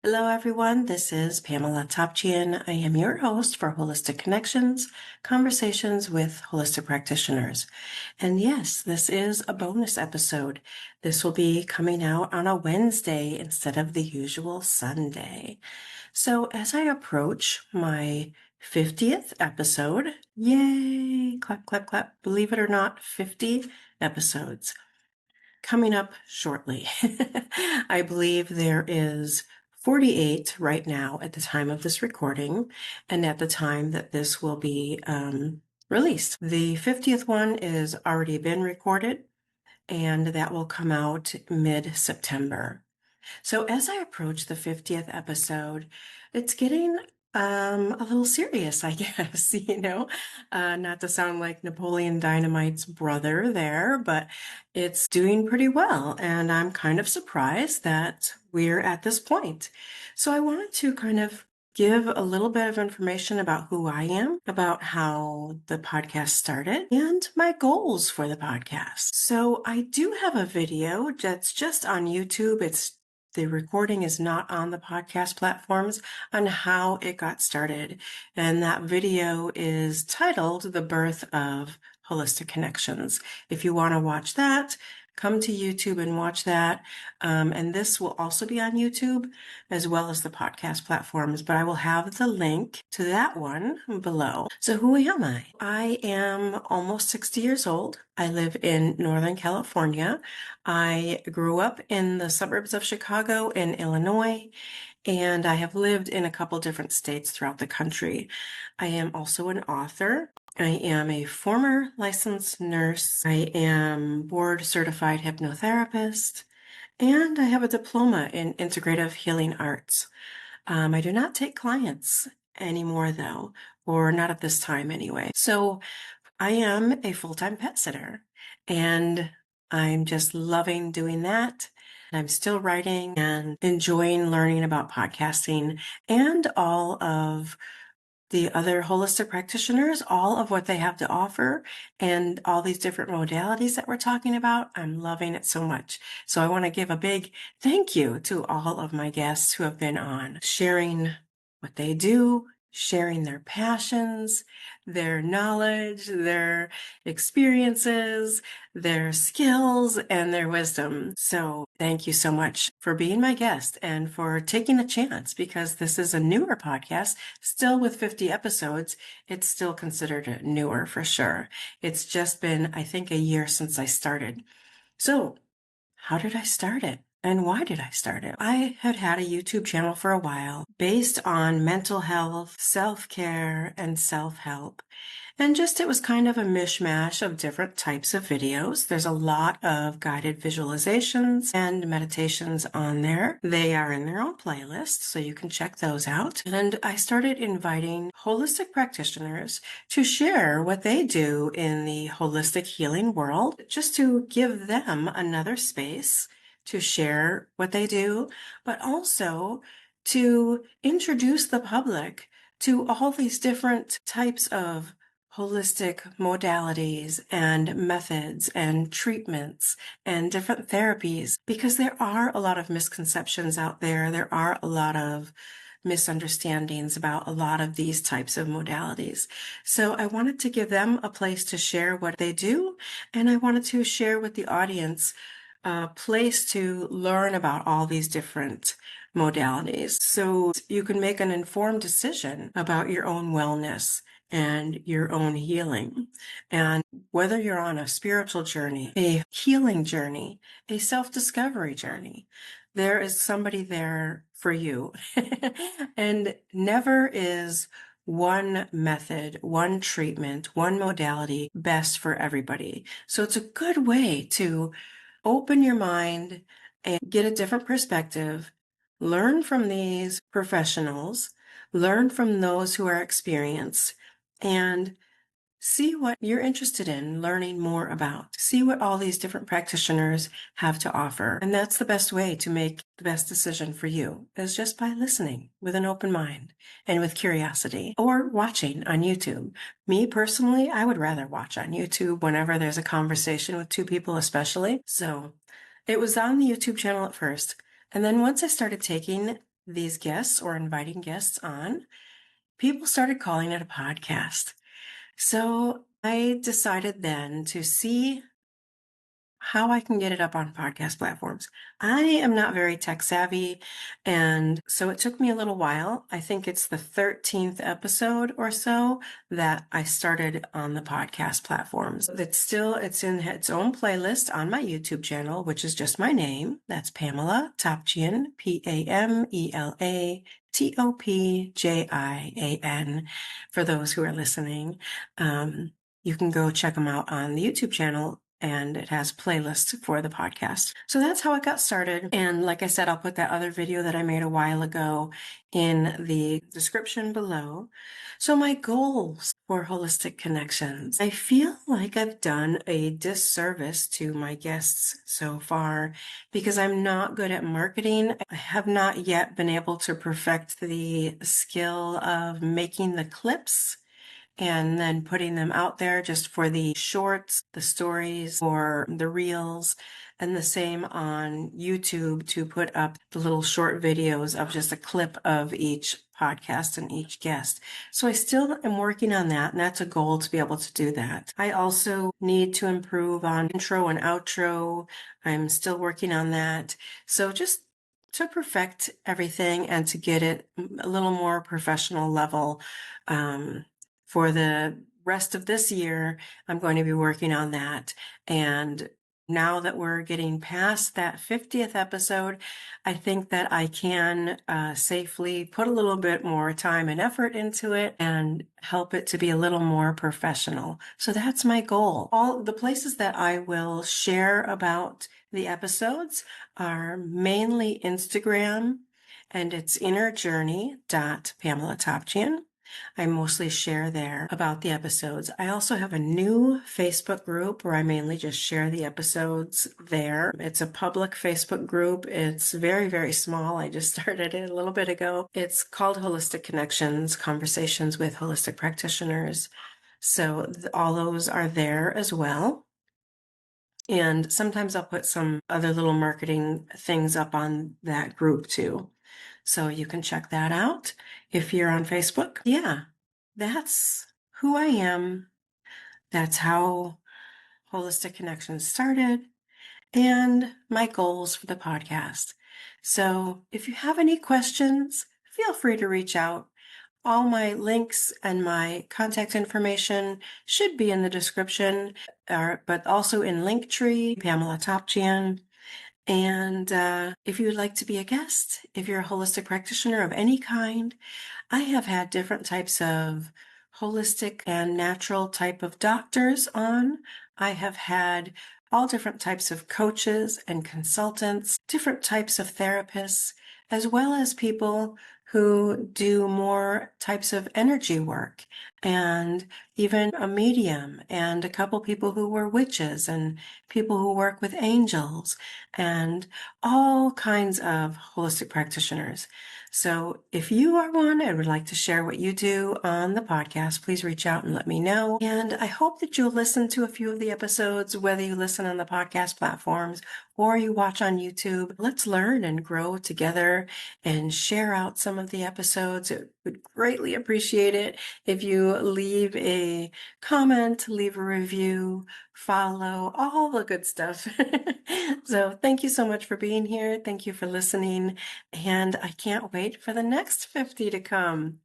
Hello, everyone. This is Pamelatopjian. I am your host for Holistic Connections, Conversations with Holistic Practitioners. And yes, this is a bonus episode. This will be coming out on a Wednesday instead of the usual Sunday. So as I approach my 50th episode, yay, clap, clap, clap, believe it or not, 50 episodes coming up shortly. I believe there is 48 right now at the time of this recording, and at the time that this will be released. The 50th one is already been recorded, and that will come out mid-September. So as I approach the 50th episode, it's getting a little serious, I guess, not to sound like Napoleon Dynamite's brother there, but it's doing pretty well. And I'm kind of surprised that we're at this point. So I wanted to kind of give a little bit of information about who I am, about how the podcast started, and my goals for the podcast. So I do have a video that's just on YouTube. The recording is not on the podcast platforms, on how it got started. And that video is titled The Birth of Holistic Connections. If you want to watch that, come to YouTube and watch that. And this will also be on YouTube as well as the podcast platforms, but I will have the link to that one below. So who am I? I am almost 60 years old. I live in Northern California. I grew up in the suburbs of Chicago in Illinois, and I have lived in a couple different states throughout the country. I am also an author. I am a former licensed nurse. I am board certified hypnotherapist, and I have a diploma in integrative healing arts. I do not take clients anymore though, or not at this time anyway. So I am a full-time pet sitter, and I'm just loving doing that. I'm still writing and enjoying learning about podcasting and all of the other holistic practitioners, all of what they have to offer, and all these different modalities that we're talking about. I'm loving it so much. So I want to give a big thank you to all of my guests who have been on, sharing what they do, sharing their passions, their knowledge, their experiences, their skills, and their wisdom. So thank you so much for being my guest and for taking a chance, because this is a newer podcast, still with 50 episodes. It's still considered newer for sure. It's just been, I think, a year since I started. So how did I start it? And why did I start it? I had had a YouTube channel for a while based on mental health, self-care, and self-help. And just it was kind of a mishmash of different types of videos. There's a lot of guided visualizations and meditations on there. They are in their own playlist, so you can check those out. And I started inviting holistic practitioners to share what they do in the holistic healing world, just to give them another space to share what they do, but also to introduce the public to all these different types of holistic modalities and methods and treatments and different therapies, because there are a lot of misconceptions out there. There are a lot of misunderstandings about a lot of these types of modalities. So I wanted to give them a place to share what they do, and I wanted to share with the audience a place to learn about all these different modalities, so you can make an informed decision about your own wellness and your own healing. And whether you're on a spiritual journey, a healing journey, a self-discovery journey, there is somebody there for you. And never is one method, one treatment, one modality best for everybody. So it's a good way to open your mind and get a different perspective, learn from these professionals, learn from those who are experienced, and see what you're interested in learning more about. See what all these different practitioners have to offer. And that's the best way to make the best decision for you, is just by listening with an open mind and with curiosity, or watching on YouTube. Me personally, I would rather watch on YouTube whenever there's a conversation with two people, especially. So it was on the YouTube channel at first. And then once I started taking these guests or inviting guests on, people started calling it a podcast. So I decided then to see how I can get it up on podcast platforms. I am not very tech savvy, and so it took me a little while. I think it's the 13th episode or so that I started on the podcast platforms. It's in its own playlist on my YouTube channel, which is just my name. That's Pamela Topjian, Pamelatopjian, for those who are listening. You can go check them out on the YouTube channel, and it has playlists for the podcast. So that's how it got started. And like I said, I'll put that other video that I made a while ago in the description below. So my goals for Holistic Connections. I feel like I've done a disservice to my guests so far because I'm not good at marketing. I have not yet been able to perfect the skill of making the clips and then putting them out there just for the shorts, the stories, or the reels, and the same on YouTube to put up the little short videos of just a clip of each podcast and each guest. So I still am working on that, and that's a goal to be able to do that. I also need to improve on intro and outro. I'm still working on that. So just to perfect everything and to get it a little more professional level, for the rest of this year, I'm going to be working on that. And now that we're getting past that 50th episode, I think that I can safely put a little bit more time and effort into it and help it to be a little more professional. So that's my goal. All the places that I will share about the episodes are mainly Instagram, and it's innerjourney.pamelatopjian. I mostly share there about the episodes. I also have a new Facebook group where I mainly just share the episodes there. It's a public Facebook group. It's very, very small. I just started it a little bit ago. It's called Holistic Connections, Conversations with Holistic Practitioners. So all those are there as well. And sometimes I'll put some other little marketing things up on that group too. So you can check that out if you're on Facebook. Yeah, that's who I am. That's how Holistic Connections started and my goals for the podcast. So if you have any questions, feel free to reach out. All my links and my contact information should be in the description, but also in Linktree, Pamela Topjian. And if you would like to be a guest, if you're a holistic practitioner of any kind, I have had different types of holistic and natural type of doctors on. I have had all different types of coaches and consultants, different types of therapists, as well as people who do more types of energy work, and even a medium, and a couple people who were witches, and people who work with angels, and all kinds of holistic practitioners. So if you are one and would like to share what you do on the podcast, please reach out and let me know. And I hope that you'll listen to a few of the episodes, whether you listen on the podcast platforms or you watch on YouTube. Let's learn and grow together and share out some of the episodes. It would greatly appreciate it if you leave a comment, leave a review, follow, all the good stuff. So thank you so much for being here. Thank you for listening. And I can't wait for the next 50 to come.